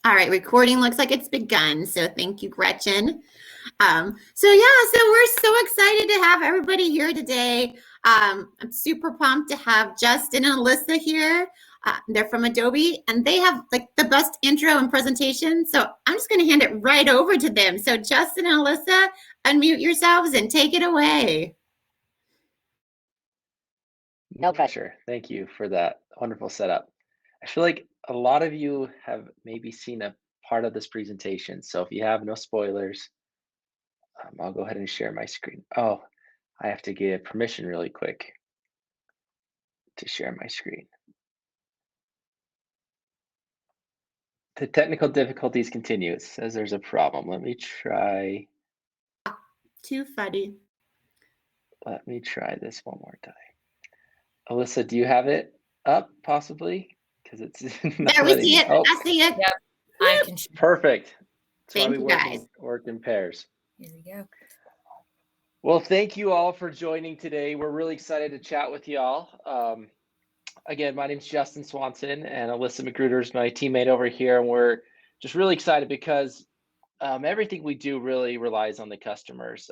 All right, recording looks like it's begun. So thank you, Gretchen. So we're so excited to have everybody here today. I'm super pumped to have Justin and Alyssa here. They're from Adobe, and they have like the best intro and presentation. So I'm just going to hand it right over to them. So Justin and Alyssa, unmute yourselves and take it away. No pressure. Thank you for that wonderful setup. I feel like a lot of you have maybe seen a part of this presentation. So if you have no spoilers, I'll go ahead and share my screen. Oh, I have to give permission really quick to share my screen. The technical difficulties continue. It says there's a problem. Let me try. Too funny. Let me try this one more time. Alyssa, do you have it up possibly? Because it's not There we see it. Oh. I see it. Yep, I can. Perfect. That's Thank why we you, guys. work in pairs. Here we go. Well, thank you all for joining today. We're really excited to chat with y'all. Again, my name is Justin Swanson, and Alyssa Magruder is my teammate over here, and we're just really excited because everything we do really relies on the customers.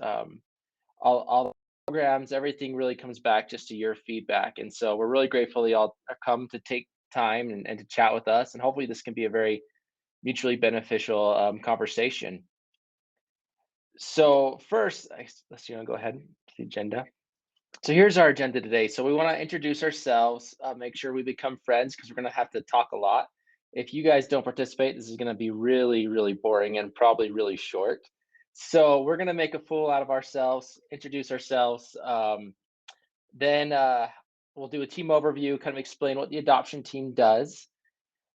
All the programs, everything really comes back just to your feedback, and so we're really grateful that y'all come to take time and to chat with us, and hopefully this can be a very mutually beneficial conversation. So first, let's go ahead to the agenda. So here's our agenda today. So we want to introduce ourselves, make sure we become friends because we're going to have to talk a lot. If you guys don't participate, this is going to be really, really boring and probably really short. So we're going to make a fool out of ourselves, introduce ourselves. Then we'll do a team overview, kind of explain what the adoption team does.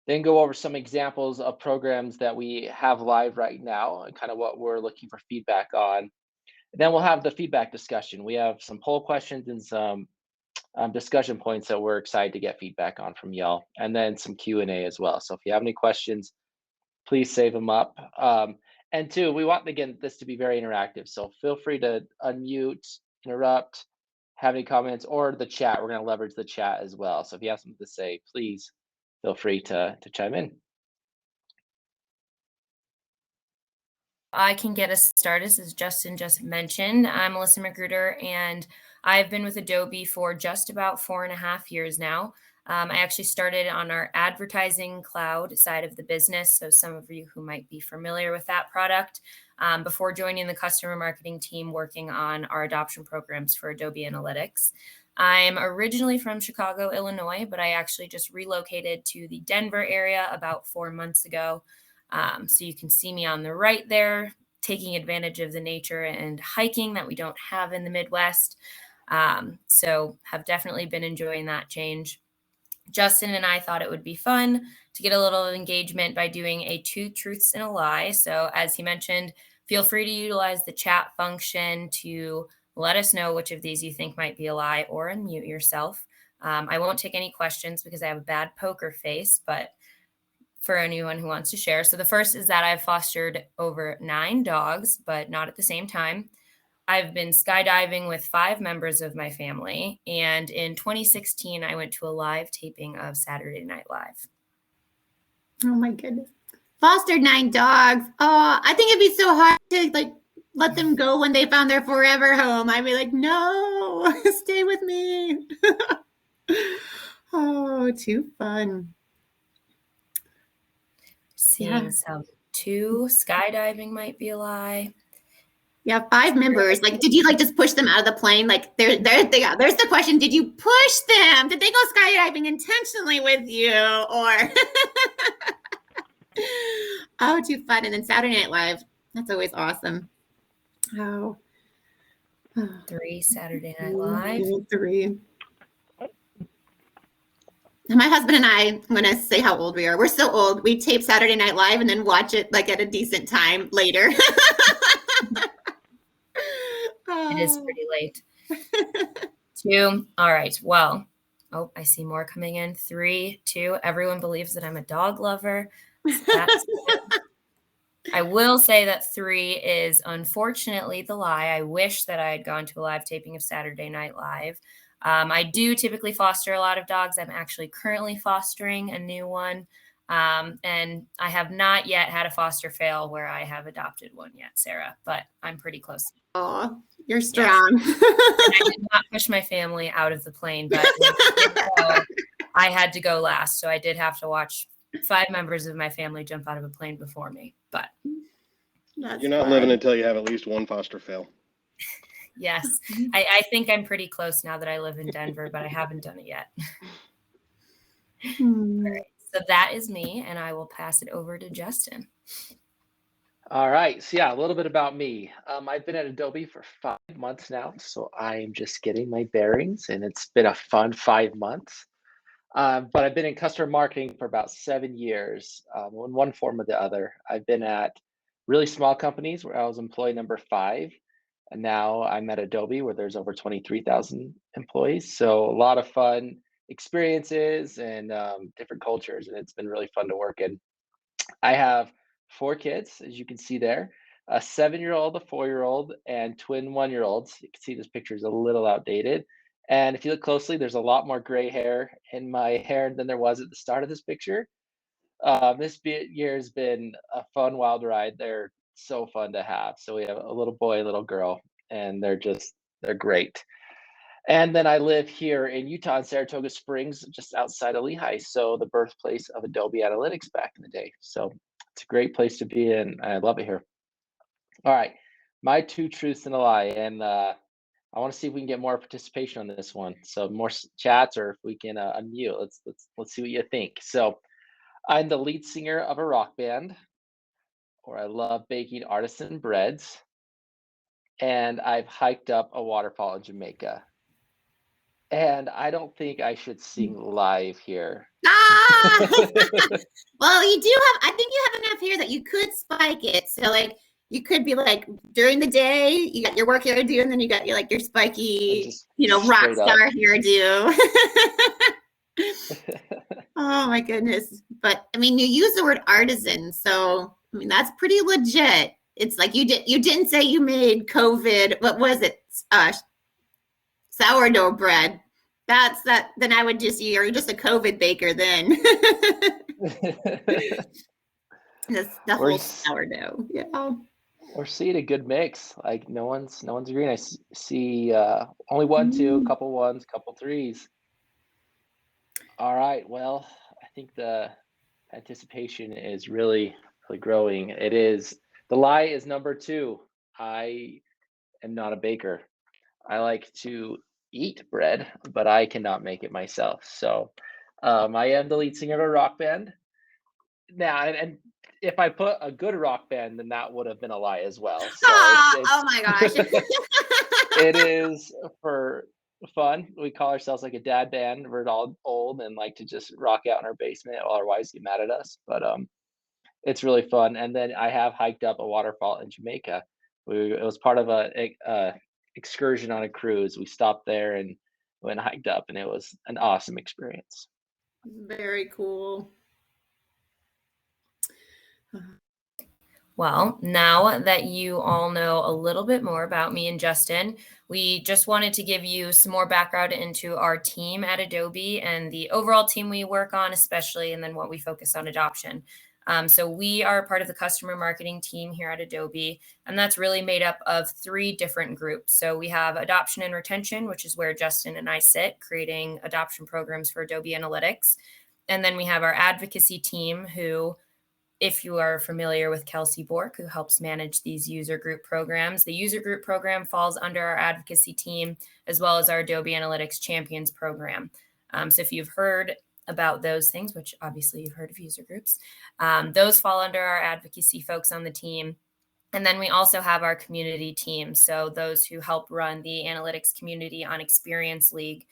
Then go over some examples of programs that we have live right now and kind of what we're looking for feedback on. Then we'll have the feedback discussion. We have some poll questions and some discussion points that we're excited to get feedback on from y'all, and then some Q&A as well. So if you have any questions, please save them up. And two, we want, again, this to be very interactive. So feel free to unmute, interrupt, have any comments, or the chat. We're going to leverage the chat as well. So if you have something to say, please feel free to chime in. I can get us started, as Justin just mentioned. I'm Alyssa Magruder, and I've been with Adobe for just about 4.5 years now. I actually started on our advertising cloud side of the business, so some of you who might be familiar with that product, before joining the customer marketing team working on our adoption programs for Adobe Analytics. I'm originally from Chicago, Illinois, but I actually just relocated to the Denver area about 4 months ago. So you can see me on the right there, taking advantage of the nature and hiking that we don't have in the Midwest. So have definitely been enjoying that change. Justin and I thought it would be fun to get a little engagement by doing a 2 truths and a lie. So as he mentioned, feel free to utilize the chat function to let us know which of these you think might be a lie, or unmute yourself. I won't take any questions because I have a bad poker face, but for anyone who wants to share. So the first is that I've fostered over 9 dogs, but not at the same time. I've been skydiving with 5 members of my family. And in 2016, I went to a live taping of Saturday Night Live. Oh my goodness. Fostered 9 dogs. Oh, I think it'd be so hard to like let them go when they found their forever home. I'd be like, no, stay with me. Oh, too fun. Seeing some 2, skydiving might be a lie. Yeah, 5 members. Like, did you like just push them out of the plane? Like, there they go. There's the question. Did you push them? Did they go skydiving intentionally with you? Or oh, too fun. And then Saturday Night Live. That's always awesome. Oh. 3, Saturday Night Live. 3. My husband and I, I'm going to say how old we are. We're so old. We tape Saturday Night Live and then watch it like at a decent time later. It is pretty late. 2. All right. Well, oh, I see more coming in. 3, 2. Everyone believes that I'm a dog lover. So I will say that 3 is unfortunately the lie. I wish that I had gone to a live taping of Saturday Night Live. I do typically foster a lot of dogs. I'm actually currently fostering a new one. And I have not yet had a foster fail where I have adopted one yet, Sarah, but I'm pretty close. Oh, you're strong. Yes. I did not push my family out of the plane, but I had to go last. So I did have to watch 5 members of my family jump out of a plane before me, but you're not living until you have at least one foster fail. Yes, I think I'm pretty close now that I live in Denver, but I haven't done it yet. All right, so that is me, and I will pass it over to Justin. All right, so yeah, a little bit about me. I've been at Adobe for 5 months now, so I'm just getting my bearings, and it's been a fun 5 months. But I've been in customer marketing for about 7 years, in one form or the other. I've been at really small companies where I was employee number 5, and now I'm at Adobe where there's over 23,000 employees. So a lot of fun experiences and different cultures, and it's been really fun to work in. I have 4 kids, as you can see there, a 7-year-old, a 4-year-old, and twin 1-year-olds. You can see this picture is a little outdated. And if you look closely, there's a lot more gray hair in my hair than there was at the start of this picture. This year has been a fun, wild ride. They're so fun to have. So we have a little boy, a little girl, and they're great. And then I live here in Utah, in Saratoga Springs, just outside of Lehigh. So the birthplace of Adobe Analytics back in the day. So it's a great place to be in. I love it here. All right, my 2 truths and a lie. And I want to see if we can get more participation on this one. So more chats, or if we can unmute. Let's see what you think. So I'm the lead singer of a rock band, or I love baking artisan breads, and I've hiked up a waterfall in Jamaica. And I don't think I should sing live here. Well, you do have, I think you have enough here that you could spike it. So like you could be like during the day, you got your work hairdo, and then you got your like your spiky, rock star hairdo. Oh my goodness. But I mean, you use the word artisan, so I mean that's pretty legit. It's like you didn't say you made COVID, what was it? Sourdough bread. That's that. Then I would you're just a COVID baker then. That's the whole sourdough. Yeah. We're seeing a good mix. Like no one's agreeing. I see only 1, 2, couple 1s, couple 3s. All right. Well, I think the anticipation is really growing. It is. The lie is number 2. I am not a baker. I like to eat bread, but I cannot make it myself. So I am the lead singer of a rock band. Now, and if I put a good rock band, then that would have been a lie as well. So oh my gosh. It is for fun. We call ourselves like a dad band. We're all old and like to just rock out in our basement while our wives get mad at us. But it's really fun. And then I have hiked up a waterfall in Jamaica. It was part of a excursion on a cruise. We stopped there and went and hiked up, and it was an awesome experience. Very cool. Well, now that you all know a little bit more about me and Justin, we just wanted to give you some more background into our team at Adobe and the overall team we work on, especially, and then what we focus on adoption. So we are part of the customer marketing team here at Adobe, and that's really made up of 3 different groups. So we have adoption and retention, which is where Justin and I sit, creating adoption programs for Adobe Analytics. And then we have our advocacy team, who, if you are familiar with Kelsey Bork, who helps manage these user group programs, the user group program falls under our advocacy team, as well as our Adobe Analytics Champions program. So if you've heard about those things, which obviously you've heard of user groups, those fall under our advocacy folks on the team. And then we also have our community team. So those who help run the analytics community on Experience League,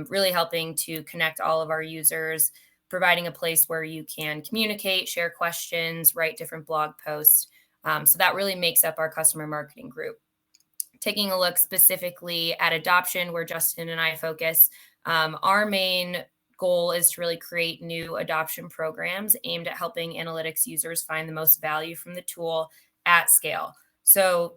really helping to connect all of our users, providing a place where you can communicate, share questions, write different blog posts. So that really makes up our customer marketing group. Taking a look specifically at adoption, where Justin and I focus, our main goal is to really create new adoption programs aimed at helping analytics users find the most value from the tool at scale. So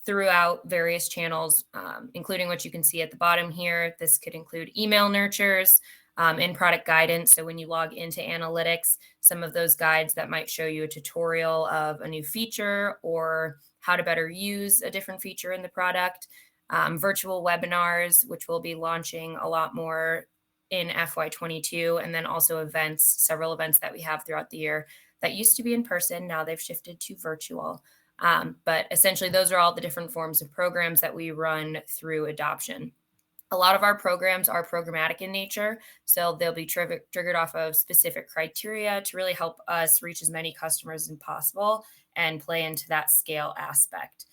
throughout various channels, including what you can see at the bottom here. This could include email nurtures, in-product guidance. So when you log into analytics, some of those guides that might show you a tutorial of a new feature or how to better use a different feature in the product. Virtual webinars, which we'll be launching a lot more in FY22, and then also events, several events that we have throughout the year that used to be in person. Now they've shifted to virtual. But essentially, those are all the different forms of programs that we run through adoption. A lot of our programs are programmatic in nature, so they'll be triggered off of specific criteria to really help us reach as many customers as possible and play into that scale aspect.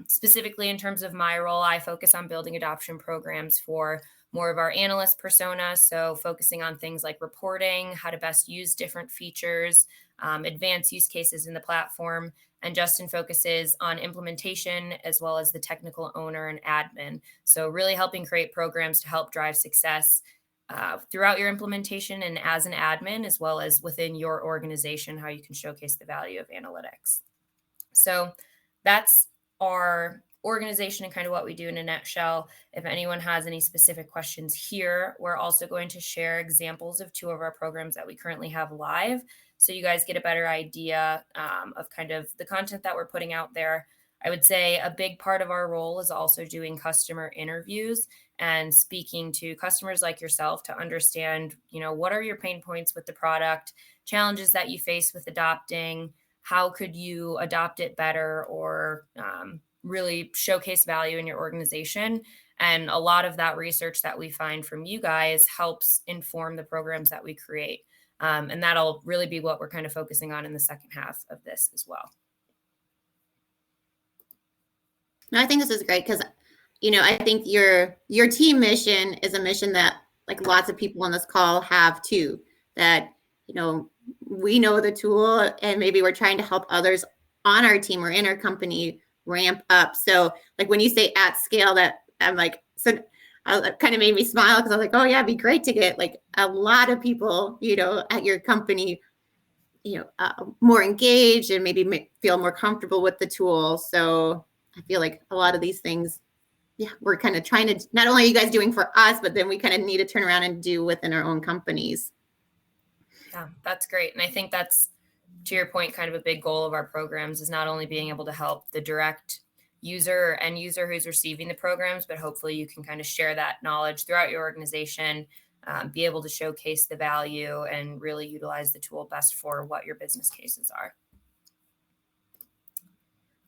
Specifically, in terms of my role, I focus on building adoption programs for more of our analyst persona, so focusing on things like reporting, how to best use different features, advanced use cases in the platform. And Justin focuses on implementation as well as the technical owner and admin. So really helping create programs to help drive success throughout your implementation and as an admin, as well as within your organization, how you can showcase the value of analytics. So that's our organization and kind of what we do in a nutshell. If anyone has any specific questions here, we're also going to share examples of 2 of our programs that we currently have live, so you guys get a better idea of kind of the content that we're putting out there. I would say a big part of our role is also doing customer interviews and speaking to customers like yourself to understand, what are your pain points with the product, challenges that you face with adopting, how could you adopt it better, or really showcase value in your organization. And a lot of that research that we find from you guys helps inform the programs that we create. And that'll really be what we're kind of focusing on in the second half of this as well. No, I think this is great because, I think your team mission is a mission that like lots of people on this call have too, that, we know the tool and maybe we're trying to help others on our team or in our company ramp up. So like when you say at scale, that I'm like, so it kind of made me smile because I was like, oh yeah, it'd be great to get like a lot of people, at your company, more engaged and maybe feel more comfortable with the tool. So I feel like a lot of these things, we're kind of trying to, not only are you guys doing for us, but then we kind of need to turn around and do within our own companies. Yeah, that's great. And I think that's, to your point, kind of a big goal of our programs is not only being able to help the direct end user who's receiving the programs, but hopefully you can kind of share that knowledge throughout your organization, be able to showcase the value and really utilize the tool best for what your business cases are.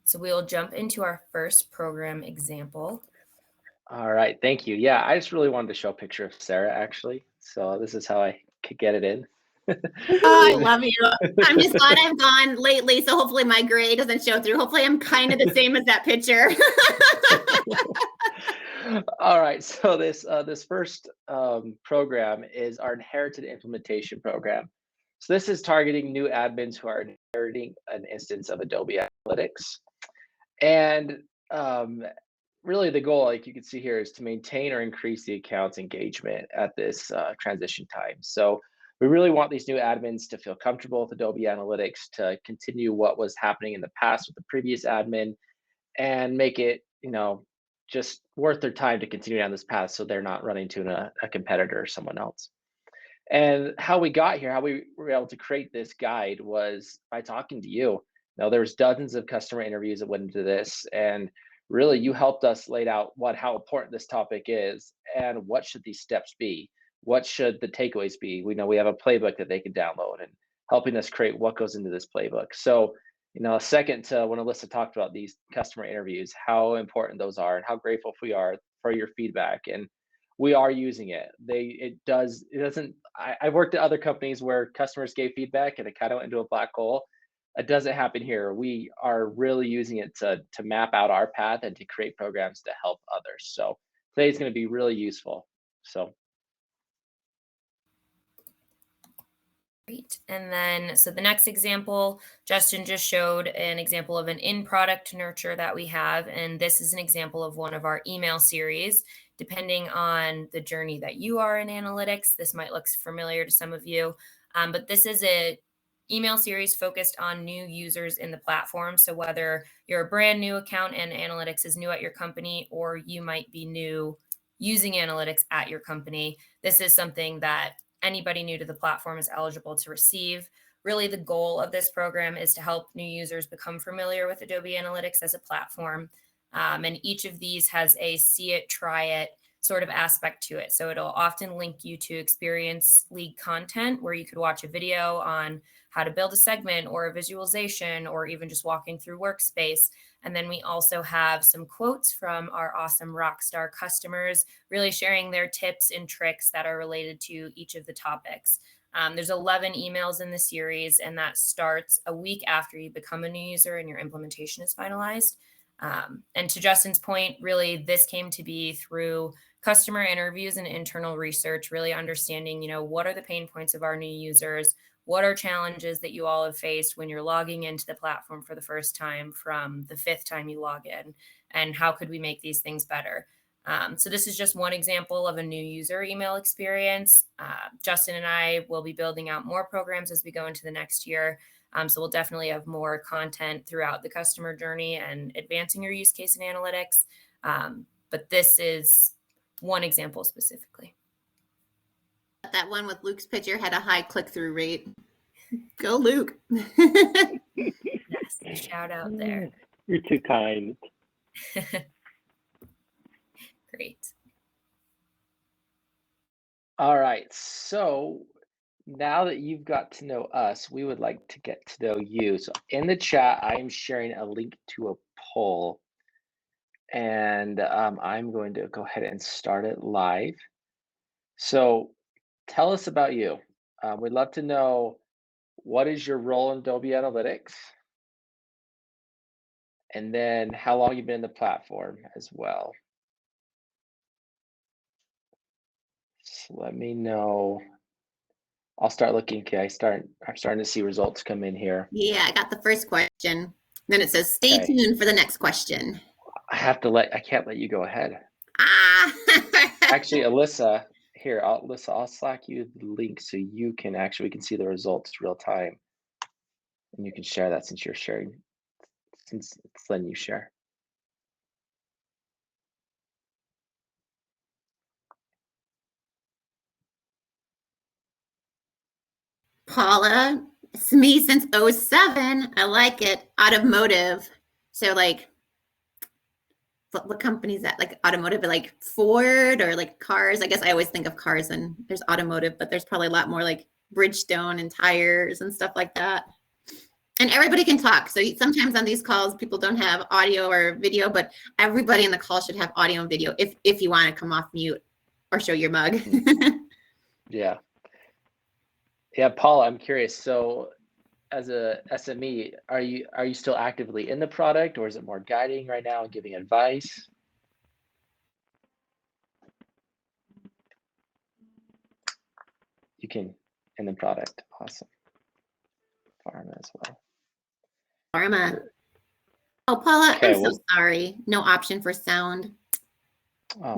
So we'll jump into our first program example. All right, thank you. Yeah, I just really wanted to show a picture of Sarah actually. So this is how I could get it in. Oh, I love you. I'm just glad I've gone lately, so hopefully my gray doesn't show through. Hopefully I'm kind of the same as that picture. All right, so this first program is our inherited implementation program. So this is targeting new admins who are inheriting an instance of Adobe Analytics. And really the goal, like you can see here, is to maintain or increase the account's engagement at this transition time. So we really want these new admins to feel comfortable with Adobe Analytics, to continue what was happening in the past with the previous admin and make it, just worth their time to continue down this path so they're not running to a competitor or someone else. And how we got here, how we were able to create this guide was by talking to you. Now, there's dozens of customer interviews that went into this, and really you helped us lay out how important this topic is and what should these steps be. What should the takeaways be? We know we have a playbook that they can download and helping us create what goes into this playbook. So, a second to when Alyssa talked about these customer interviews, how important those are and how grateful we are for your feedback. And we are using it. I've worked at other companies where customers gave feedback and it kind of went into a black hole. It doesn't happen here. We are really using it to map out our path and to create programs to help others. So today's going to be really useful. So. Great. And then, so the next example, Justin just showed an example of an in-product nurture that we have. And this is an example of one of our email series. Depending on the journey that you are in analytics, this might look familiar to some of you. But this is a email series focused on new users in the platform. So whether you're a brand new account and analytics is new at your company, or you might be new using analytics at your company, this is something that anybody new to the platform is eligible to receive. Really, the goal of this program is to help new users become familiar with Adobe Analytics as a platform. And each of these has a see it, try it sort of aspect to it. So it'll often link you to experience league content where you could watch a video on how to build a segment or a visualization, or even just walking through Workspace. And then we also have some quotes from our awesome rockstar customers, really sharing their tips and tricks that are related to each of the topics. There's 11 emails in the series, and that starts a week after you become a new user and your implementation is finalized. And to Justin's point, really, this came to be through customer interviews and internal research, really understanding, what are the pain points of our new users? What are challenges that you all have faced when you're logging into the platform for the first time from the 5th time you log in? And how could we make these things better? So this is just one example of a new user email experience. Justin and I will be building out more programs as we go into the next year. So we'll definitely have more content throughout the customer journey and advancing your use case in analytics. But this is one example specifically. That one with Luke's picture had a high click-through rate. Go, Luke. Yes, shout out there. You're too kind. Great. All right, so now that you've got to know us, we would like to get to know you. So in the chat, I am sharing a link to a poll, and I'm going to go ahead and start it live. So tell us about you. We'd love to know, what is your role in Adobe Analytics? And then how long you've been in the platform as well. So let me know. I'll start looking. Okay, I'm starting to see results come in here. Yeah, I got the first question. Then it says, stay Okay. tuned for the next question. I can't let you go ahead. Ah. Actually, Alyssa, here, I'll Slack you the link so you can we can see the results real time. And you can share that since it's letting you share. Paula, it's me since 07. I like it. Automotive. So like, what company is that? Like automotive, like Ford or like cars? I guess I always think of cars and there's automotive, but there's probably a lot more like Bridgestone and tires and stuff like that. And everybody can talk. So sometimes on these calls, people don't have audio or video, but everybody in the call should have audio and video if you want to come off mute or show your mug. Yeah. Yeah, Paula, I'm curious. So as a SME, are you still actively in the product, or is it more guiding right now and giving advice? You can in the product. Awesome. Pharma as well. Pharma. Oh, Paula, Okay, I'm so sorry. No option for sound. Oh,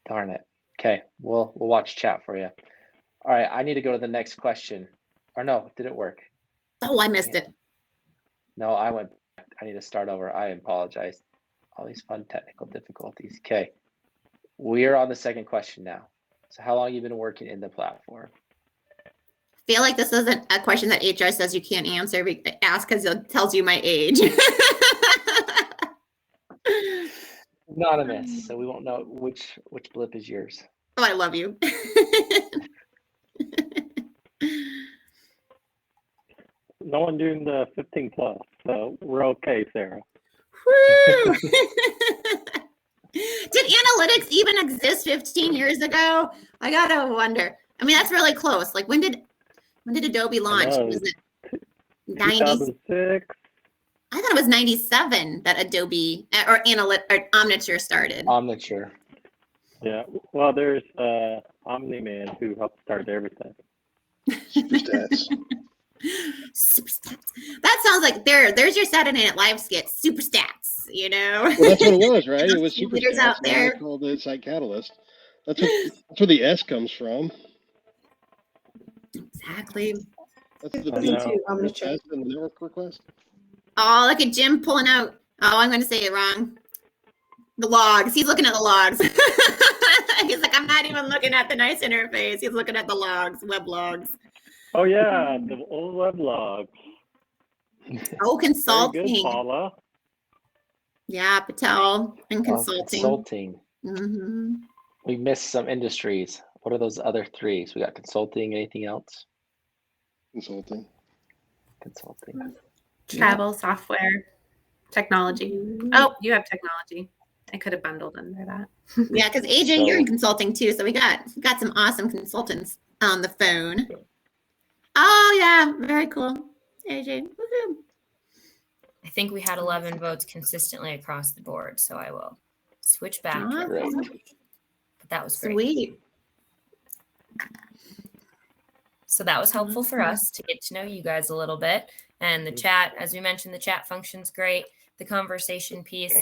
darn it. Okay, we'll watch chat for you. All right, I need to go to the next question. Or no, did it work? Oh, I missed it. No, I went back. I need to start over. I apologize. All these fun technical difficulties. Okay, we're on the second question now. So how long have you been working in the platform? I feel like this isn't a question that HR says you can't answer. Ask because it tells you my age. Anonymous, so we won't know which blip is yours. Oh, I love you. No one doing the 15 plus, so we're okay, Sarah. Woo! Did analytics even exist 15 years ago? I gotta wonder. I mean, that's really close. Like, when did Adobe launch? Was it 90? 2006. I thought it was 97 that Adobe or Omniture started. Omniture. Yeah. Well, there's Omni-Man who helped start everything. Superstats. Superstats. That sounds like there's your Saturday Night Live skit. Superstats. You know. Well, that's what it was, right? It was Leaders Superstats. out Now there. they called it Site Catalyst. That's where the S comes from. Exactly. That's the I B know. too. I'm gonna check. request and the network request. Oh, look at Jim pulling out. Oh, I'm going to say it wrong. The logs. He's looking at the logs. He's like, I'm not even looking at the nice interface. He's looking at the logs, web logs. Oh yeah, the old web logs. Oh, Very consulting. good, Paula. Yeah, Patel and Well, consulting. consulting. Mm-hmm. We missed some industries. What are those other three? So we got consulting. Anything else? Consulting. Consulting. Travel, software, technology. Oh, you have technology. I could have bundled under that. Yeah, because AJ, you're in consulting too. So we got some awesome consultants on the phone. Oh yeah, very cool. AJ. Woohoo. I think we had 11 votes consistently across the board, so I will switch back. to Great. But that was great. Sweet. So that was helpful for us to get to know you guys a little bit. And the chat, as we mentioned, the chat function's great. The conversation piece.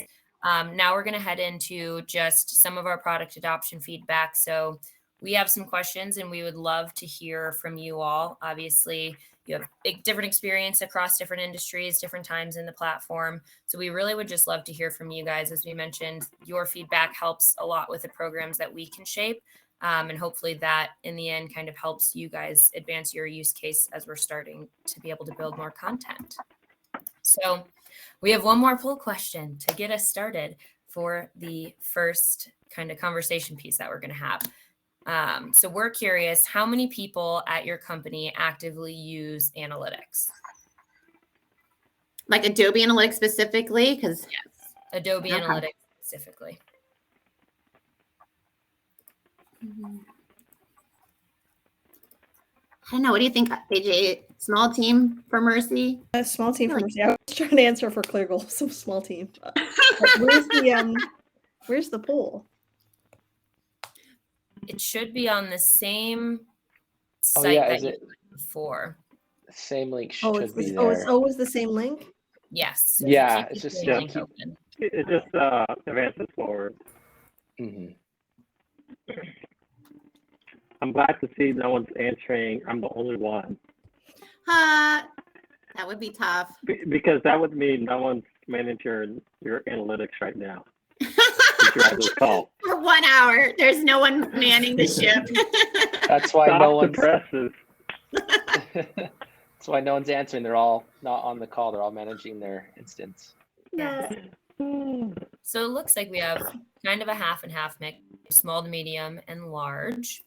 Now we're going to head into just some of our product adoption feedback. So we have some questions and we would love to hear from you all. Obviously, you have different experience across different industries, different times in the platform. So we really would just love to hear from you guys. As we mentioned, your feedback helps a lot with the programs that we can shape. And hopefully that in the end kind of helps you guys advance your use case as we're starting to be able to build more content. So we have one more poll question to get us started for the first kind of conversation piece that we're going to have. So we're curious, how many people at your company actively use analytics? Like Adobe Analytics specifically? Because yes, Adobe Analytics specifically. I don't know. What do you think, AJ? Small team for Mercy? A small team for Mercy. I was trying to answer for Cleargle, so small team. Where's the poll? It should be on the same site that you did before. Same link Oh, should it's be the, there. oh, it's always the same link? Yes. So Yeah, keep it's just the link yeah. open. It just advances forward. Mhm. I'm glad to see no one's answering. I'm the only one. That would be tough. Because that would mean no one's managing your analytics right now. You're on this call. For 1 hour, there's no one manning the ship. That's why Stop no the one's. presses. That's why no one's answering. They're all not on the call. They're all managing their instance. Yes. So it looks like we have kind of a half and half mix, small to medium and large.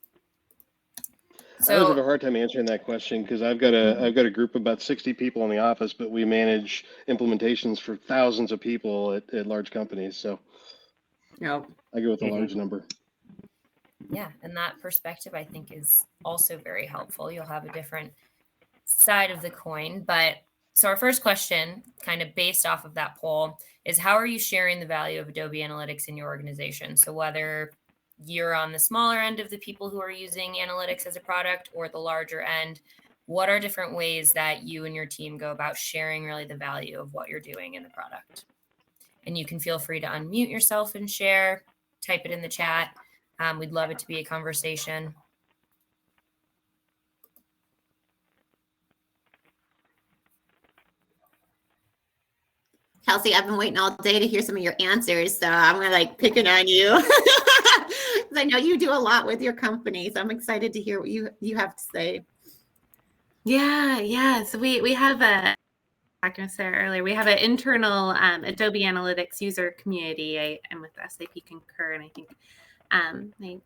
I always have a So hard time answering that question because I've got a group of about 60 people in the office, but we manage implementations for thousands of people at large companies. So Nope. I go with a large number. yeah, and that perspective I think is also very helpful. You'll have a different side of the coin. But so our first question, kind of based off of that poll, is how are you sharing the value of Adobe Analytics in your organization? So whether you're on the smaller end of the people who are using analytics as a product or the larger end, what are different ways that you and your team go about sharing really the value of what you're doing in the product? And you can feel free to unmute yourself and share, type it in the chat. We'd love it to be a conversation. Kelsey, I've been waiting all day to hear some of your answers, so I'm gonna like picking on you because I know you do a lot with your company. So I'm excited to hear what you have to say. Yeah. So we have like I said earlier, we have an internal Adobe Analytics user community. I'm with SAP Concur, and I think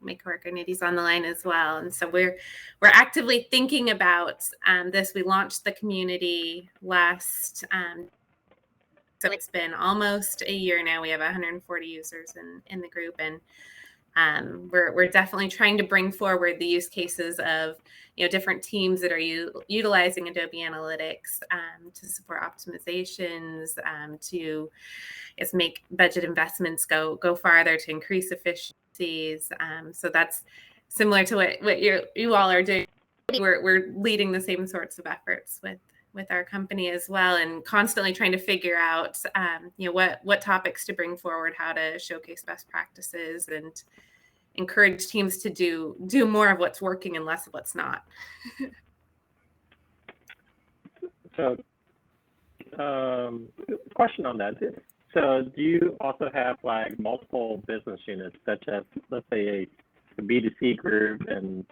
my coworker Nidhi's on the line as well. And so we're actively thinking about this. We launched the community last. So it's been almost a year now. We have 140 users in the group, and we're definitely trying to bring forward the use cases of different teams that are utilizing Adobe Analytics to support optimizations, to make budget investments go farther, to increase efficiencies. So that's similar to what you all are doing. We're leading the same sorts of efforts with our company as well, and constantly trying to figure out what topics to bring forward, how to showcase best practices, and encourage teams to do more of what's working and less of what's not. So, question on that. So, do you also have like multiple business units, such as, let's say, a B2C group and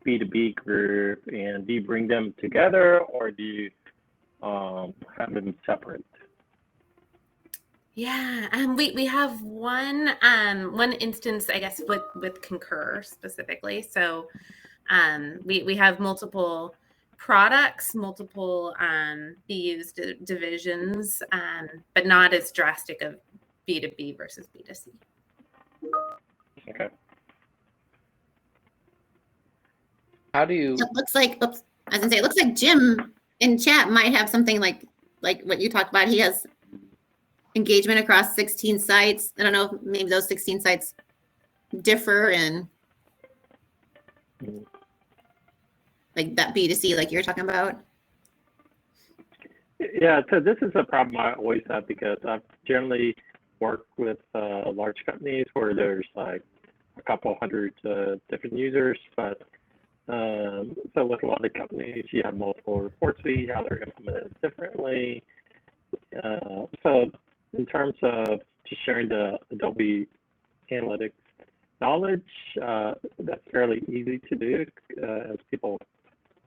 B2B group, and do you bring them together, or do you have them separate? Yeah, we have one instance, I guess, with Concur specifically. So we have multiple products, multiple BUs divisions, but not as drastic of B2B versus B2C. Okay. How do you? It looks like, oops, I was gonna say, it looks like Jim in chat might have something like what you talked about. He has engagement across 16 sites. I don't know if maybe those 16 sites differ in like that B2C like you're talking about. Yeah, so this is a problem I always have, because I've generally worked with large companies where there's like a couple hundred different users, but so with a lot of companies, you have multiple report suites, how they're implemented differently. So in terms of just sharing the Adobe Analytics knowledge, that's fairly easy to do as people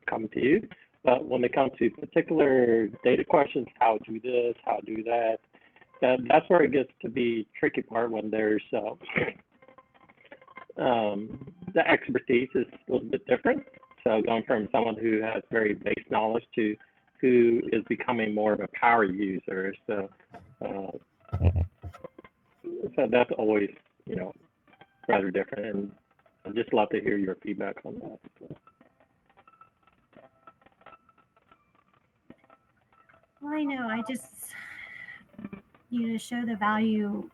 come to you. But when it comes to particular data questions, how do this, how do that, that's where it gets to be tricky part, when there's the expertise is a little bit different. So going from someone who has very base knowledge to who is becoming more of a power user. So so that's always, rather different. And I'd just love to hear your feedback on that. So. Well, I know. I just, to show the value,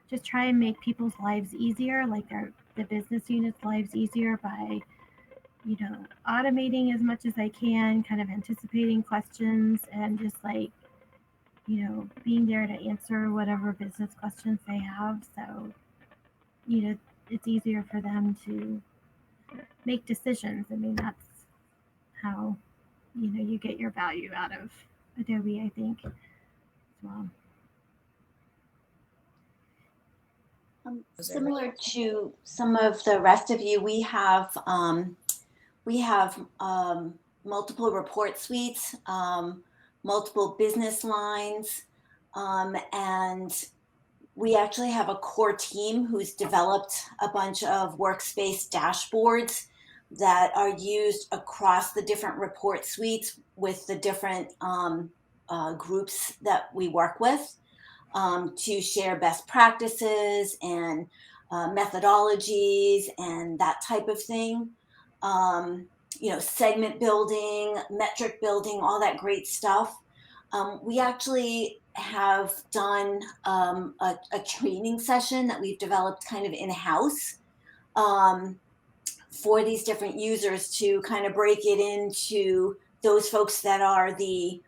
just try and make people's lives easier, like the business units' lives easier by, automating as much as I can, kind of anticipating questions, and just like, being there to answer whatever business questions they have. So, it's easier for them to make decisions. I mean, that's how, you get your value out of Adobe, I think, as well. Similar to some of the rest of you, we have multiple report suites, multiple business lines, and we actually have a core team who's developed a bunch of workspace dashboards that are used across the different report suites with the different groups that we work with, to share best practices and methodologies and that type of thing. Segment building, metric building, all that great stuff. We actually have done a training session that we've developed kind of in-house for these different users, to kind of break it into those folks that are the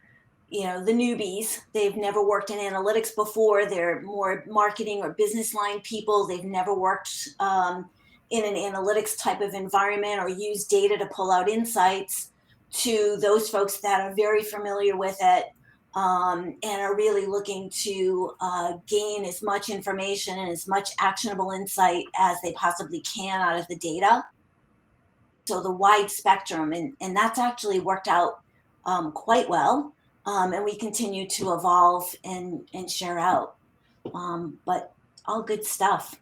newbies. They've never worked in analytics before. They're more marketing or business line people. They've never worked in an analytics type of environment or used data to pull out insights, to those folks that are very familiar with it and are really looking to gain as much information and as much actionable insight as they possibly can out of the data. So the wide spectrum, and that's actually worked out quite well. And we continue to evolve and share out. But all good stuff.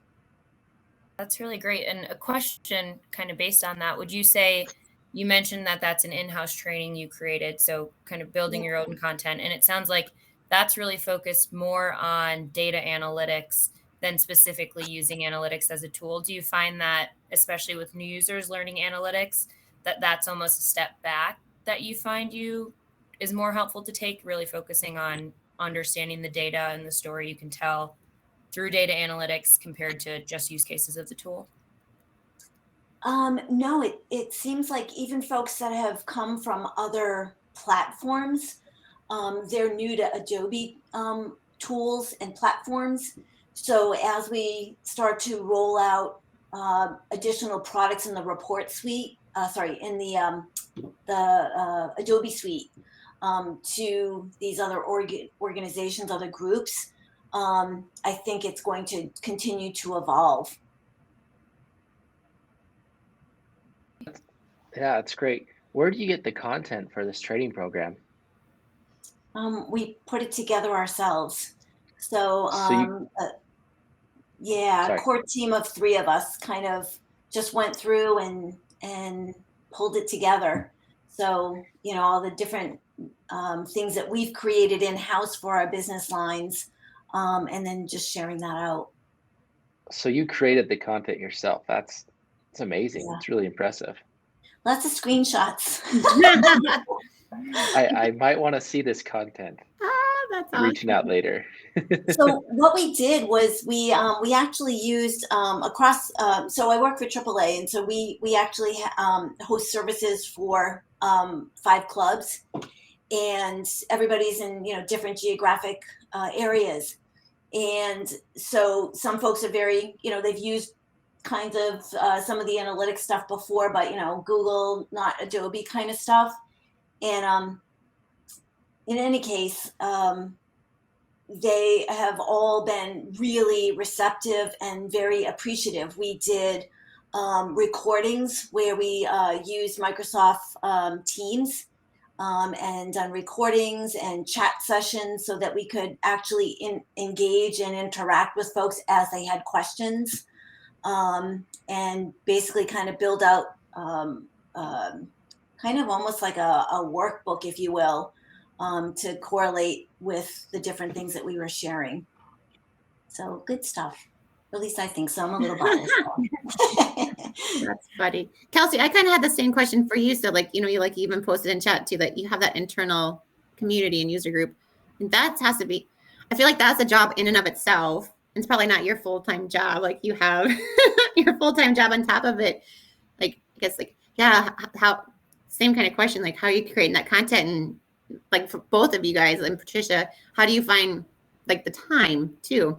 That's really great. And a question kind of based on that, would you say, you mentioned that that's an in-house training you created, so kind of building your own content. And it sounds like that's really focused more on data analytics than specifically using analytics as a tool. Do you find that, especially with new users learning analytics, that's almost a step back that you find is more helpful to take, really focusing on understanding the data and the story you can tell through data analytics compared to just use cases of the tool? No, it seems like even folks that have come from other platforms, they're new to Adobe tools and platforms. So as we start to roll out additional products in the report suite, in the Adobe suite, to these other organizations, other groups, I think it's going to continue to evolve. Yeah, that's great. Where do you get the content for this training program? We put it together ourselves. So, So yeah, a sorry. core team of 3 of us kind of just went through and pulled it together. So, you know, all the different things that we've created in-house for our business lines, and then just sharing that out. So you created the content yourself. That's amazing. Yeah. It's really impressive. Lots of screenshots. I might want to see this content. That's I'm reaching out later. So what we did was we actually used across. So I work for AAA, and so we actually host services for 5 clubs, and everybody's in, you know, different geographic areas. And so some folks are very, you know, they've used kinds of some of the analytics stuff before, but, you know, Google, not Adobe kind of stuff. And in any case, they have all been really receptive and very appreciative. We did recordings where we used Microsoft Teams and done recordings and chat sessions so that we could actually engage and interact with folks as they had questions, and basically kind of build out kind of almost like a workbook, if you will, to correlate with the different things that we were sharing. So good stuff. At least I think so. I'm a little biased. That's funny. Kelsey, I kind of had the same question for you. So like, you know, you even posted in chat too, that you have that internal community and user group. And that has to be, I feel like that's a job in and of itself. It's probably not your full-time job. Like you have your full-time job on top of it. Like, I guess like, yeah, how, same kind of question, like how are you creating that content? And like for both of you guys and Patricia, how do you find like the time too?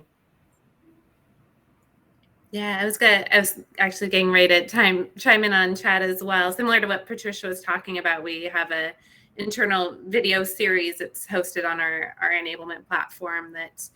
Yeah, I was actually getting ready to chime in on chat as well. Similar to what Patricia was talking about, we have a internal video series that's hosted on our enablement platform that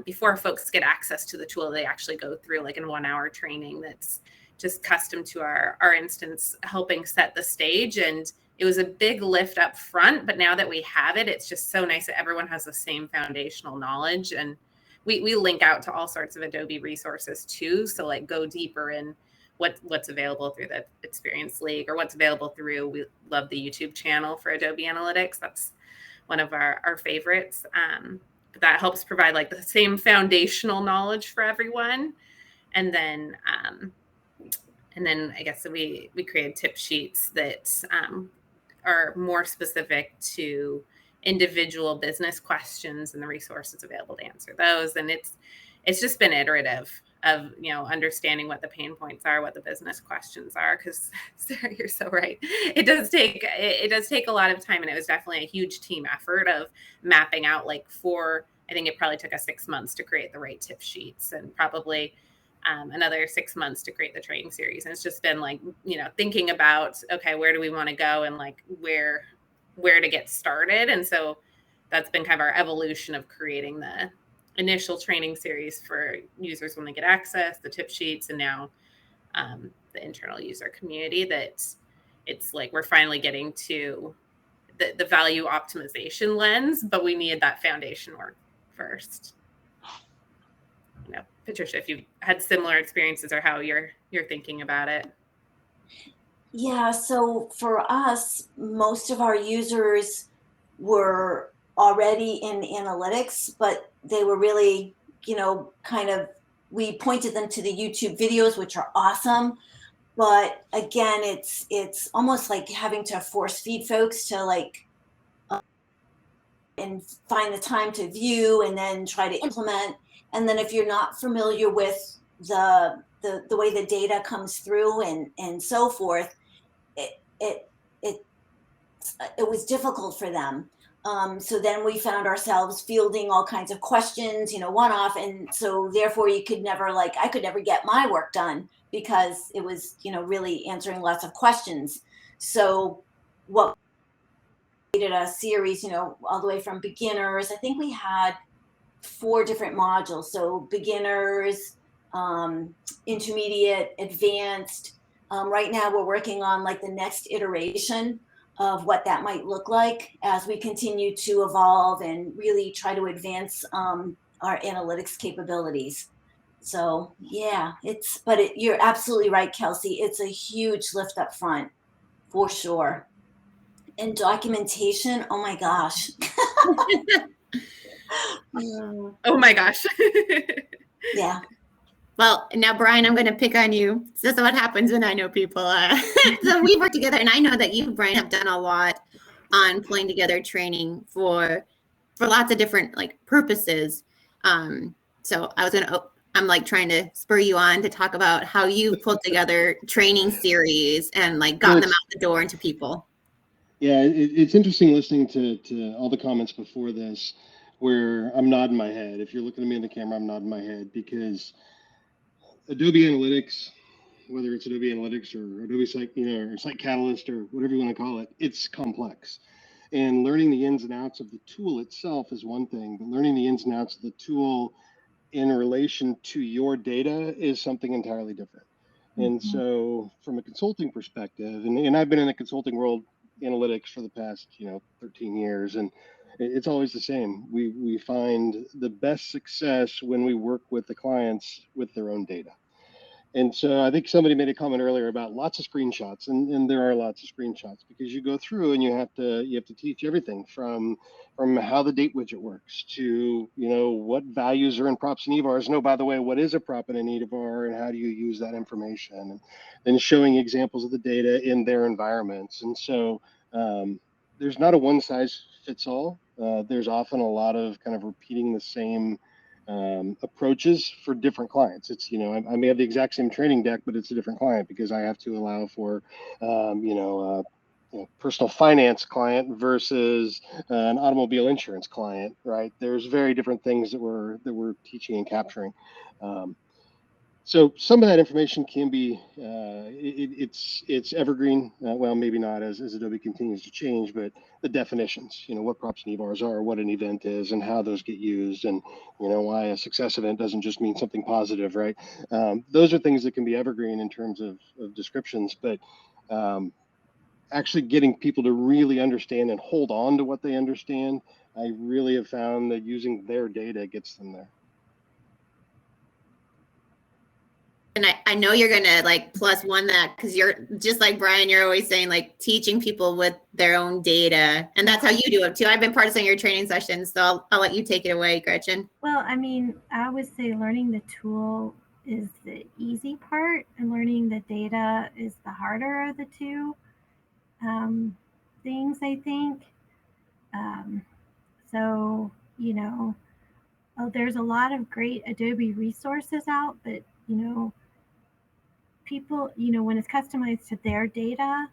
before folks get access to the tool, they actually go through like a 1-hour training that's just custom to our instance, helping set the stage. And it was a big lift up front, but now that we have it, it's just so nice that everyone has the same foundational knowledge. And we link out to all sorts of Adobe resources too. So like go deeper in what's available through the Experience League or what's available through, we love the YouTube channel for Adobe Analytics. That's one of our favorites. But that helps provide like the same foundational knowledge for everyone. And then I guess we created tip sheets that are more specific to individual business questions and the resources available to answer those. And it's just been iterative of, you know, understanding what the pain points are, what the business questions are, because Sarah, you're so right. It does take a lot of time, and it was definitely a huge team effort of mapping out like I think it probably took us 6 months to create the right tip sheets, and probably another 6 months to create the training series. And it's just been like, you know, thinking about, okay, where do we want to go, and like where to get started. And so that's been kind of our evolution of creating the initial training series for users when they get access, the tip sheets, and now the internal user community. That it's like we're finally getting to the value optimization lens, but we needed that foundation work first. You know, Patricia, if you've had similar experiences or how you're thinking about it. Yeah, so for us, most of our users were already in analytics, but they were really, you know, we pointed them to the YouTube videos, which are awesome. But again, it's almost like having to force feed folks to like and find the time to view and then try to implement. And then if you're not familiar with the way the data comes through and so forth, it was difficult for them. So then we found ourselves fielding all kinds of questions, you know, one-off. And so therefore I could never get my work done because it was, you know, really answering lots of questions. So what a series, all the way from beginners. I think we had 4 different modules. So beginners, intermediate, advanced. Right now we're working on like the next iteration of what that might look like as we continue to evolve and really try to advance our analytics capabilities. So yeah, you're absolutely right, Kelsey. It's a huge lift up front for sure. And documentation, oh my gosh. Oh my gosh. Yeah. Well, now, Brian, I'm going to pick on you. This is what happens when I know people. So we work together, and I know that you, Brian, have done a lot on pulling together training for lots of different purposes. So I'm like trying to spur you on to talk about how you've pulled together training series and gotten them out the door into people. Yeah, it's interesting listening to all the comments before this, where I'm nodding my head. If you're looking at me in the camera, I'm nodding my head, because Adobe Analytics, whether it's Adobe Analytics or Adobe Site, or Site Catalyst or whatever you want to call it, it's complex. And learning the ins and outs of the tool itself is one thing, but learning the ins and outs of the tool in relation to your data is something entirely different. And so from a consulting perspective, and I've been in the consulting world, analytics, for the past 13 years, and it's always the same. We find the best success when we work with the clients with their own data. And so I think somebody made a comment earlier about lots of screenshots, and there are lots of screenshots, because you go through and you have to teach everything from how the date widget works to what values are in props and evars. And oh, by the way, what is a prop and an evar, and how do you use that information? And then showing examples of the data in their environments. And so there's not a one size fits all. There's often a lot of kind of repeating the same approaches for different clients. It's, I may have the exact same training deck, but it's a different client, because I have to allow for, personal finance client versus an automobile insurance client, right? There's very different things that we're teaching and capturing. So some of that information can be, it's evergreen. Well, maybe not as Adobe continues to change, but the definitions, what props and evars are, what an event is, and how those get used, and why a success event doesn't just mean something positive, right? Those are things that can be evergreen in terms of descriptions, but actually getting people to really understand and hold on to what they understand, I really have found that using their data gets them there. And I know you're going to plus one that, because you're just like Brian, you're always saying teaching people with their own data. And that's how you do it too. I've been part of some of your training sessions, so I'll let you take it away, Gretchen. Well, I mean, I would say learning the tool is the easy part, and learning the data is the harder of the two things, I think. So, there's a lot of great Adobe resources out, but, people, when it's customized to their data,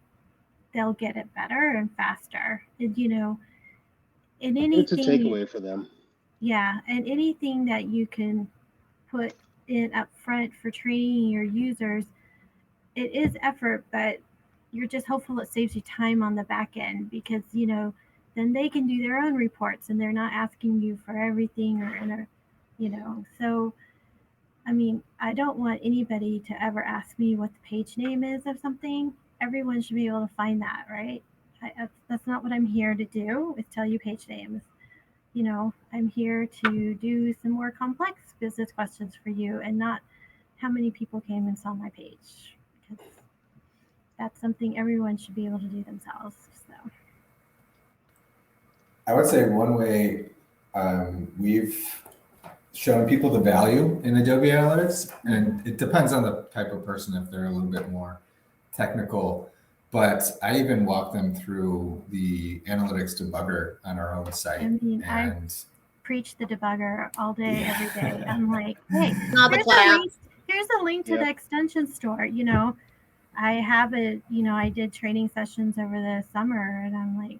they'll get it better and faster. And, in anything, it's a takeaway for them. Yeah, and anything that you can put in up front for training your users, it is effort, but you're just hopeful it saves you time on the back end, because, then they can do their own reports and they're not asking you for everything so I mean, I don't want anybody to ever ask me what the page name is of something. Everyone should be able to find that, right? That's not what I'm here to do, is tell you page names. I'm here to do some more complex business questions for you, and not how many people came and saw my page, because that's something everyone should be able to do themselves. So I would say one way we've shown people the value in Adobe Analytics, and it depends on the type of person, if they're a little bit more technical, but I even walk them through the analytics debugger on our own site. I mean, I preach the debugger all day, every day. I'm like, hey, here's a link to the extension store. I have it, I did training sessions over the summer, and I'm like,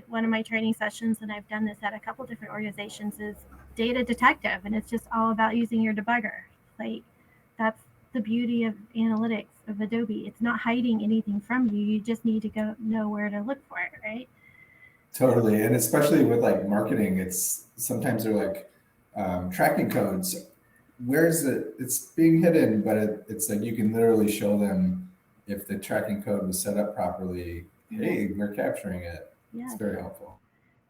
one of my training sessions, and I've done this at a couple different organizations, is data detective, and it's just all about using your debugger. That's the beauty of analytics. of Adobe. It's not hiding anything from you. You just need to go know where to look for it, right? Totally, and especially with like marketing, it's sometimes they're like tracking codes. Where is it? It's being hidden, but it's like you can literally show them if the tracking code was set up properly. Hey, we're capturing it. Yeah. It's very helpful.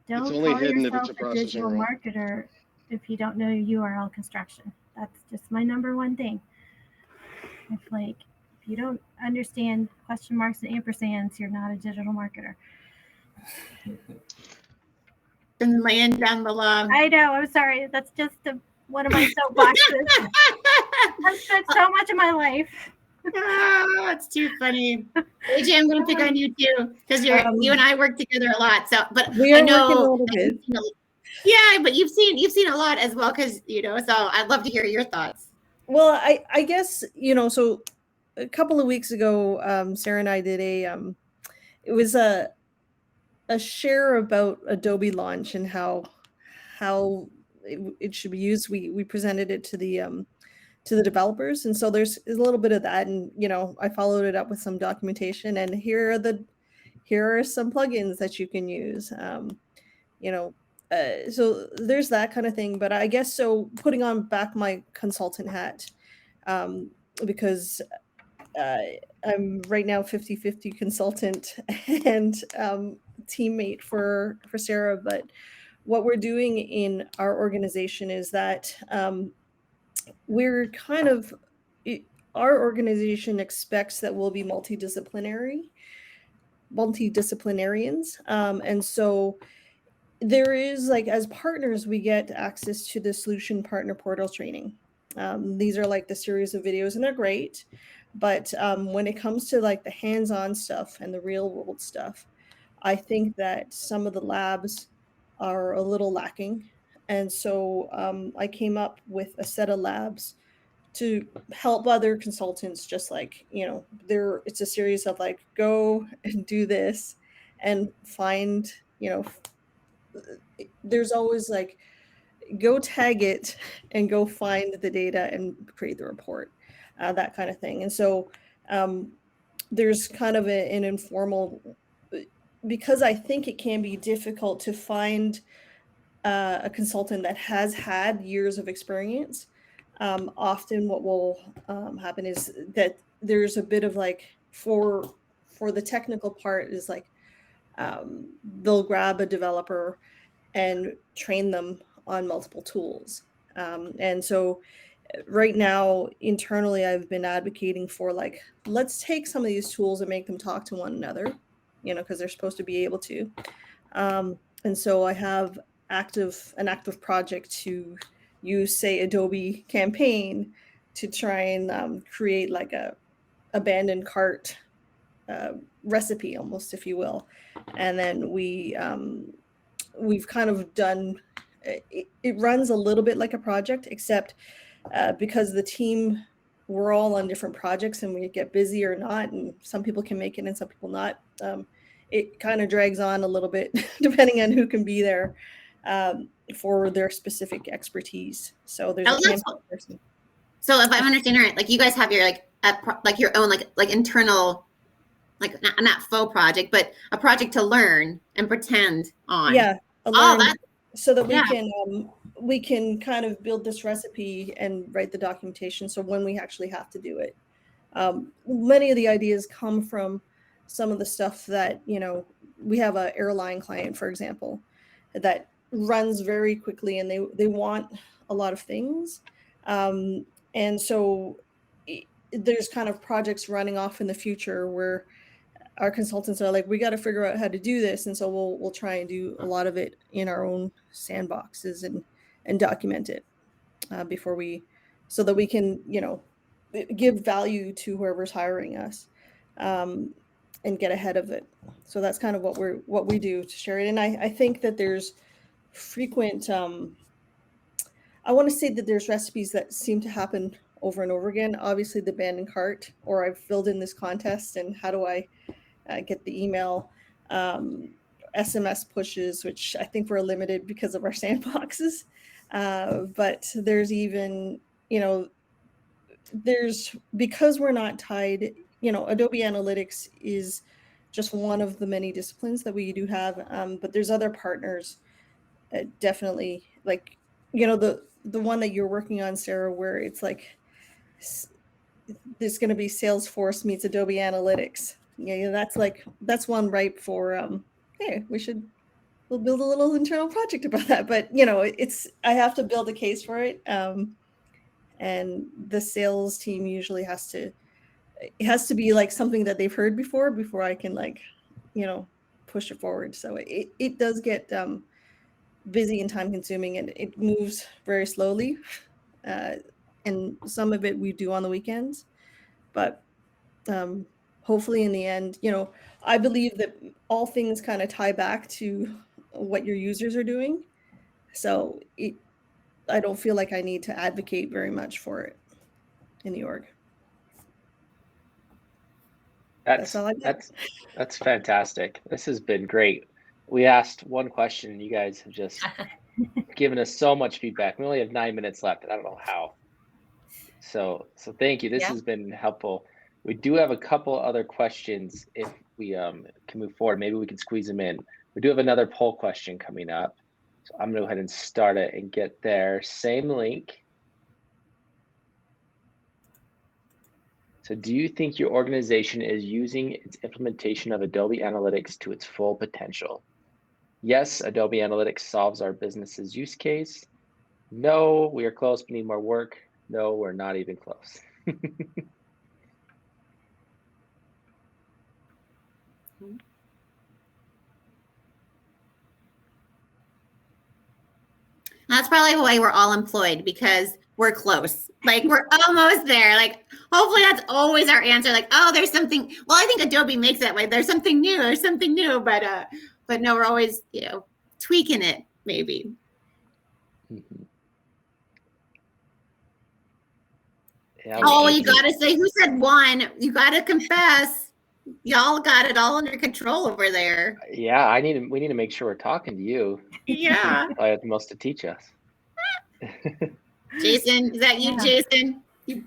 Don't It's only call hidden if yourself it's a a processing digital rule. marketer if you don't know URL construction. That's just my number one thing. If like if you don't understand question marks and ampersands, you're not a digital marketer. And laying down the law. I know. I'm sorry. That's just one of my soapboxes. I've spent so much of my life. Oh, it's too funny. AJ, I'm going to pick on you too because you and I work together a lot. So, but We are I know, working a little bit. yeah, but you've seen a lot as well because So I'd love to hear your thoughts. Well, I guess so. A couple of weeks ago, Sarah and I did it was a share about Adobe Launch and how it should be used. We presented it to the developers, and so there's a little bit of that, and I followed it up with some documentation, and here are some plugins that you can use. So there's that kind of thing. But I guess so putting on back my consultant hat, because I'm right now 50-50 consultant and teammate for Sarah. But what we're doing in our organization is that we're kind of our organization expects that we'll be multidisciplinarians, and so there is, like, as partners, we get access to the Solution Partner Portal training. These are like the series of videos, and they're great. But when it comes to like the hands-on stuff and the real world stuff, I think that some of the labs are a little lacking. And so I came up with a set of labs to help other consultants, just like, it's a series of like, go and do this and find, there's always like, go tag it and go find the data and create the report, that kind of thing. And so there's kind of an informal, because I think it can be difficult to find a consultant that has had years of experience. Often what will happen is that there's a bit of like, for the technical part is like, they'll grab a developer and train them on multiple tools. And so right now, internally, I've been advocating for like, let's take some of these tools and make them talk to one another, because they're supposed to be able to. And so I have an active project to use, say, Adobe Campaign to try and create like a abandoned cart recipe, almost, if you will. And then we've kind of done it runs a little bit like a project, except because the team, we're all on different projects and we get busy or not, and some people can make it and some people not. It kind of drags on a little bit depending on who can be there for their specific expertise. So there's a campaign person. So if I'm understanding right, like you guys have your like your own like internal, like not faux project, but a project to learn and pretend on. Yeah. That's so that we can kind of build this recipe and write the documentation. So when we actually have to do it, many of the ideas come from some of the stuff that, we have an airline client, for example, that runs very quickly and they want a lot of things. And so there's kind of projects running off in the future where our consultants are like, we got to figure out how to do this. And so we'll try and do a lot of it in our own sandboxes and document it so that we can, give value to whoever's hiring us, and get ahead of it. So that's kind of what we do to share it. And I think that there's frequent, I want to say that there's recipes that seem to happen over and over again. Obviously the abandoned cart, or I've filled in this contest and how do I get the email, SMS pushes, which I think we're limited because of our sandboxes. But there's even, because we're not tied Adobe Analytics is just one of the many disciplines that we do have, but there's other partners, definitely, like, the one that you're working on, Sarah, where it's like there's going to be Salesforce meets Adobe Analytics. That's one ripe for hey, we'll build a little internal project about that. But I have to build a case for it, and the sales team usually has to be like something that they've heard before I can push it forward. So it does get busy and time consuming, and it moves very slowly. And some of it we do on the weekends, but hopefully in the end, I believe that all things kind of tie back to what your users are doing. So I don't feel like I need to advocate very much for it in the org. That's all I got. That's fantastic. This has been great. We asked one question and you guys have just given us so much feedback. We only have 9 minutes left, and I don't know how. So thank you. This has been helpful. We do have a couple other questions if we can move forward. Maybe we can squeeze them in. We do have another poll question coming up. So I'm gonna go ahead and start it and get there. Same link. So do you think your organization is using its implementation of Adobe Analytics to its full potential? Yes, Adobe Analytics solves our business's use case. No, we are close, we need more work. No, we're not even close. That's probably why we're all employed, because we're close. Like, we're almost there. Like, hopefully that's always our answer. Like, oh, there's something. Well, I think Adobe makes that way. There's something new. But no, we're always, tweaking it maybe. Mm-hmm. Yeah, oh, you gotta say, who said one? You gotta confess. Y'all got it all under control over there. Yeah, we need to make sure we're talking to you. Yeah. I have the most to teach us. Jason, is that you, Jason?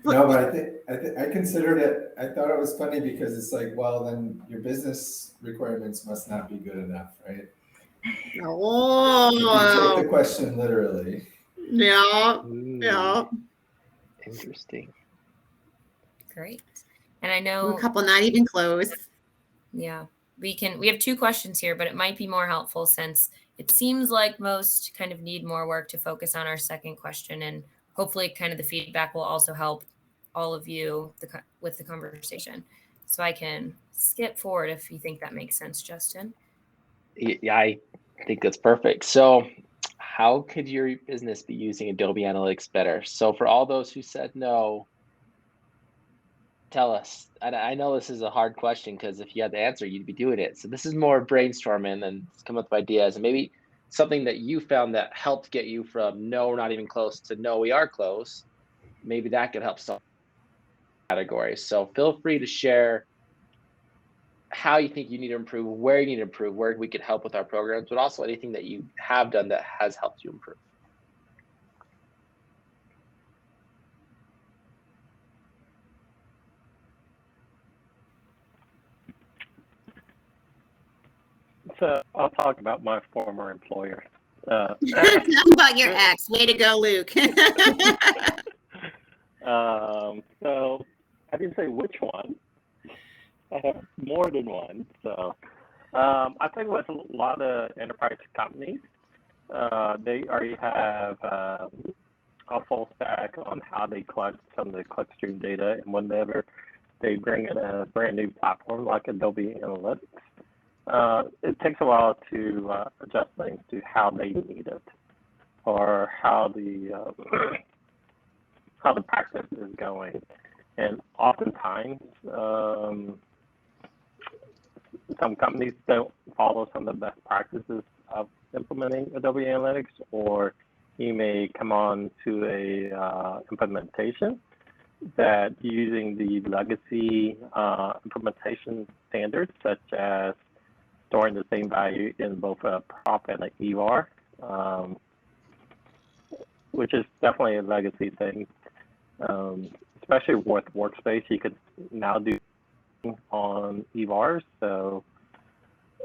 No, but I considered it. I thought it was funny because it's like, well, then your business requirements must not be good enough, right? Oh. If you take the question literally. Yeah. Ooh, yeah. Interesting. Great. And I know a couple not even close. Yeah, we have 2 questions here, but it might be more helpful since it seems like most kind of need more work to focus on our second question, and hopefully kind of the feedback will also help all of you with the conversation. So I can skip forward if you think that makes sense, Justin. Yeah, I think that's perfect. So how could your business be using Adobe Analytics better? So for all those who said no, tell us. I know this is a hard question because if you had the answer, you'd be doing it. So this is more brainstorming and come up with ideas, and maybe something that you found that helped get you from no, we're not even close to no, we are close. Maybe that could help solve categories. So feel free to share how you think you need to improve, where you need to improve, where we could help with our programs, but also anything that you have done that has helped you improve. So I'll talk about my former employer. Talk about your ex. Way to go, Luke. So I didn't say which one. I have more than one. So I think with a lot of enterprise companies, they already have a full stack on how they collect some of the clickstream data, and whenever they bring in a brand new platform like Adobe Analytics, it takes a while to adjust things to how they need it, or how the practice is going. And oftentimes, some companies don't follow some of the best practices of implementing Adobe Analytics, or you may come on to a implementation that using the legacy implementation standards, such as storing the same value in both a prop and an EVAR, which is definitely a legacy thing. Especially with Workspace, you could now do on EVARs. So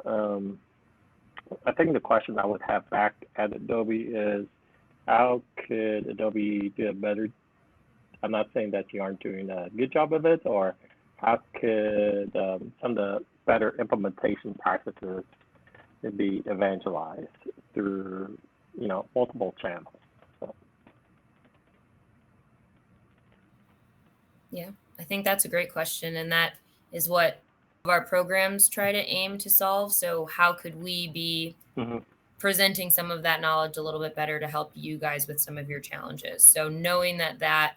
I think the question I would have back at Adobe is, how could Adobe do a better, I'm not saying that you aren't doing a good job of it, or how could some of the better implementation practices be evangelized through, multiple channels? So. Yeah, I think that's a great question. And that is what our programs try to aim to solve. So how could we be presenting some of that knowledge a little bit better to help you guys with some of your challenges? So knowing that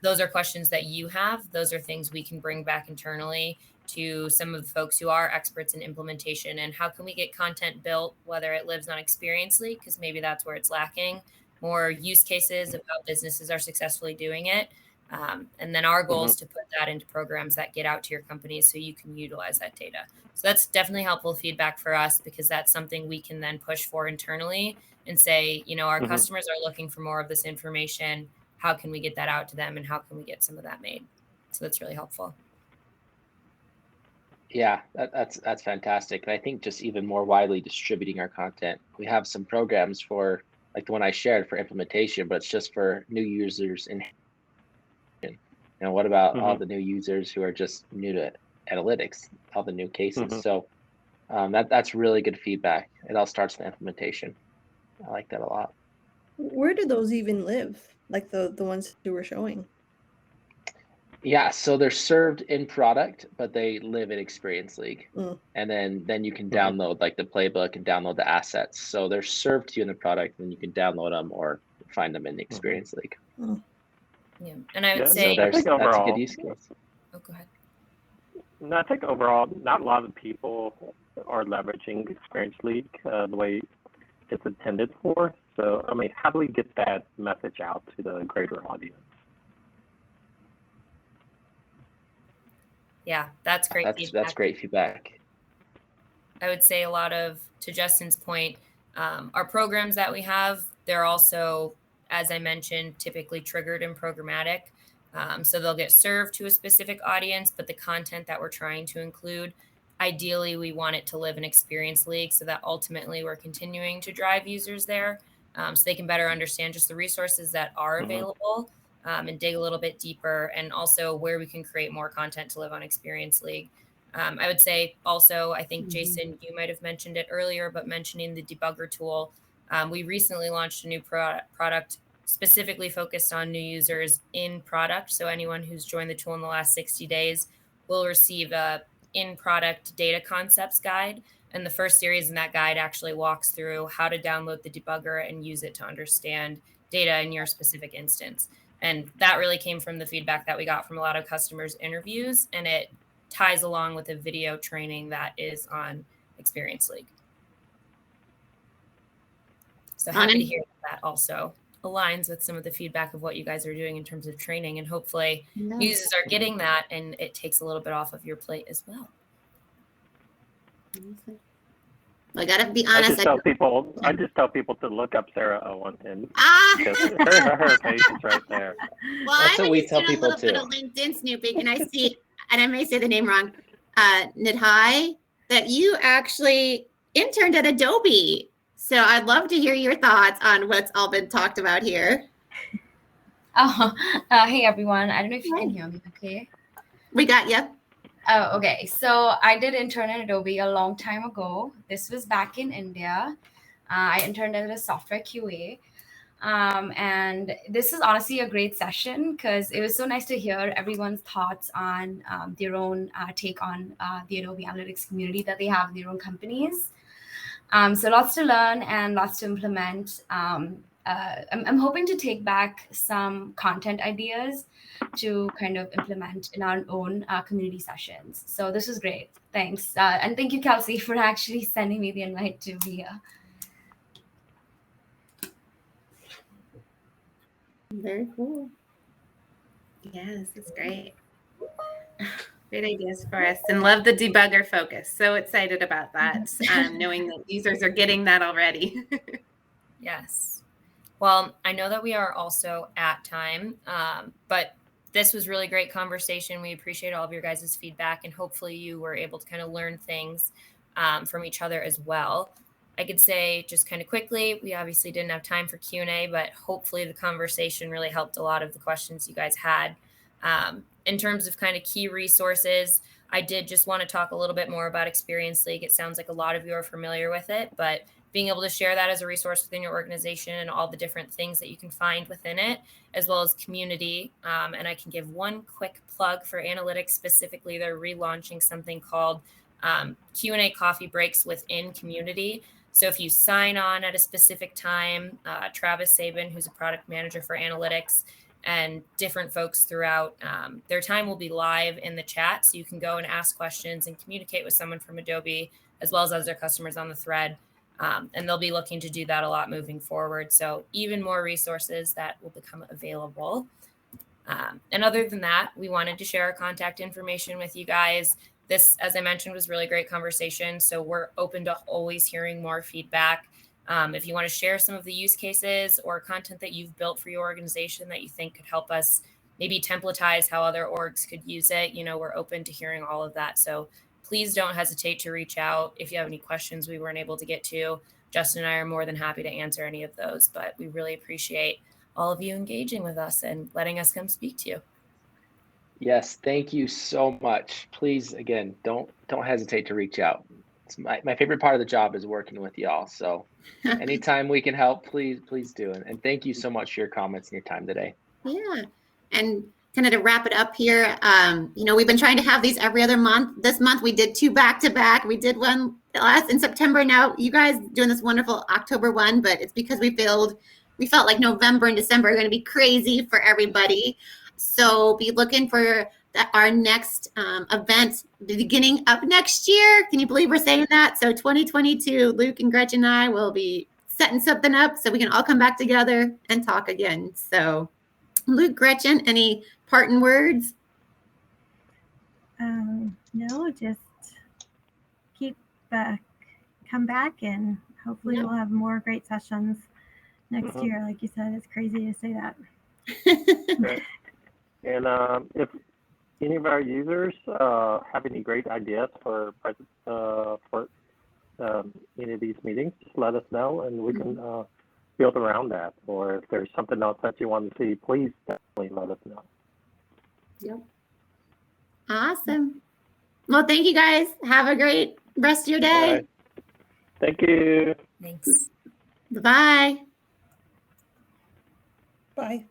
those are questions that you have, those are things we can bring back internally to some of the folks who are experts in implementation. And how can we get content built, whether it lives on Experience League, because maybe that's where it's lacking, more use cases of how businesses are successfully doing it. And then our goal is to put that into programs that get out to your companies so you can utilize that data. So that's definitely helpful feedback for us, because that's something we can then push for internally and say, our customers are looking for more of this information. How can we get that out to them, and how can we get some of that made? So that's really helpful. Yeah, that's fantastic. And I think just even more widely distributing our content. We have some programs for, like the one I shared, for implementation, but it's just for new users. And what about all the new users who are just new to analytics, all the new cases? So that's really good feedback. It all starts with implementation. I like that a lot. Where do those even live? Like the ones you were showing? Yeah, so they're served in product, but they live in Experience League. And then you can download like the playbook and download the assets. So they're served to you in the product, and you can download them or find them in the Experience League. Yeah, and I would say I think overall, that's a good use case. Oh, go ahead. No, I think overall, not a lot of people are leveraging Experience League the way it's intended for. So, I mean, how do we get that message out to the greater audience? Yeah, that's great feedback. That's great feedback. I would say a lot of, to Justin's point, our programs that we have, they're also, as I mentioned, typically triggered and programmatic. So they'll get served to a specific audience, but the content that we're trying to include, ideally, we want it to live in Experience League so that ultimately we're continuing to drive users there so they can better understand just the resources that are available and dig a little bit deeper, and also where we can create more content to live on Experience League. I would say also, I think, Jason, you might have mentioned it earlier, but mentioning the debugger tool, we recently launched a new product specifically focused on new users in product. So anyone who's joined the tool in the last 60 days will receive a in-product data concepts guide. And the first series in that guide actually walks through how to download the debugger and use it to understand data in your specific instance. And that really came from the feedback that we got from a lot of customers' interviews, and it ties along with a video training that is on Experience League. So happy to hear that also aligns with some of the feedback of what you guys are doing in terms of training, and hopefully users are getting that and it takes a little bit off of your plate as well. I gotta be honest. I just tell people to look up Sarah Owen, and her face is right there. Well, that's what we tell a people little too. bit of LinkedIn snooping, and I see, and I may say the name wrong, Nidhai, that you actually interned at Adobe. So I'd love to hear your thoughts on what's all been talked about here. Hey everyone. I don't know if you can hear me okay. We got you. Oh, okay. So I did intern at Adobe a long time ago. This was back in India. I interned as a software QA. And this is honestly a great session because it was so nice to hear everyone's thoughts on their own take on the Adobe Analytics community that they have in their own companies. So lots to learn and lots to implement. I'm hoping to take back some content ideas to kind of implement in our own community sessions. So this was great. Thanks. And thank you, Kelsey, for actually sending me the invite to be here. Very cool. Yes, that's great. Great ideas for us, and love the debugger focus. So excited about that, knowing that users are getting that already. Yes. Well, I know that we are also at time, but this was really great conversation. We appreciate all of your guys' feedback, and hopefully you were able to kind of learn things from each other as well. I could say just kind of quickly, we obviously didn't have time for Q&A, but hopefully the conversation really helped a lot of the questions you guys had. In terms of kind of key resources, I did just want to talk a little bit more about Experience League. It sounds like a lot of you are familiar with it, but being able to share that as a resource within your organization and all the different things that you can find within it, as well as community. And I can give one quick plug for analytics specifically. They're relaunching something called Q&A coffee breaks within community. So if you sign on at a specific time, Travis Sabin, who's a product manager for analytics, and different folks throughout, their time will be live in the chat. So you can go and ask questions and communicate with someone from Adobe, as well as other customers on the thread. And they'll be looking to do that a lot moving forward. So even more resources that will become available. And other than that, we wanted to share our contact information with you guys. This, as I mentioned, was really great conversation. So we're open to always hearing more feedback. If you want to share some of the use cases or content that you've built for your organization that you think could help us maybe templatize how other orgs could use it, we're open to hearing all of that. So please don't hesitate to reach out if you have any questions we weren't able to get to. Justin and I are more than happy to answer any of those, but we really appreciate all of you engaging with us and letting us come speak to you. Yes, thank you so much. Please, again, don't hesitate to reach out. It's my favorite part of the job is working with y'all. So anytime we can help, please do. And thank you so much for your comments and your time today. Yeah. And kind of to wrap it up here, we've been trying to have these every other month. This month we did 2 back-to-back. We did one last in September. Now you guys doing this wonderful October one, but it's because we felt like November and December are going to be crazy for everybody. So be looking for our next event, the beginning of next year. Can you believe we're saying that? So 2022, Luke and Gretchen and I will be setting something up so we can all come back together and talk again. So Luke, Gretchen, any parting words? No, just keep come back, and hopefully we'll have more great sessions next year. Like you said, it's crazy to say that. Great. And if any of our users have any great ideas for any of these meetings, just let us know, and we can build around that. Or if there's something else that you want to see, please definitely let us know. Yep. Awesome. Well, thank you guys. Have a great rest of your day. Right. Thank you. Thanks. Bye-bye. Bye.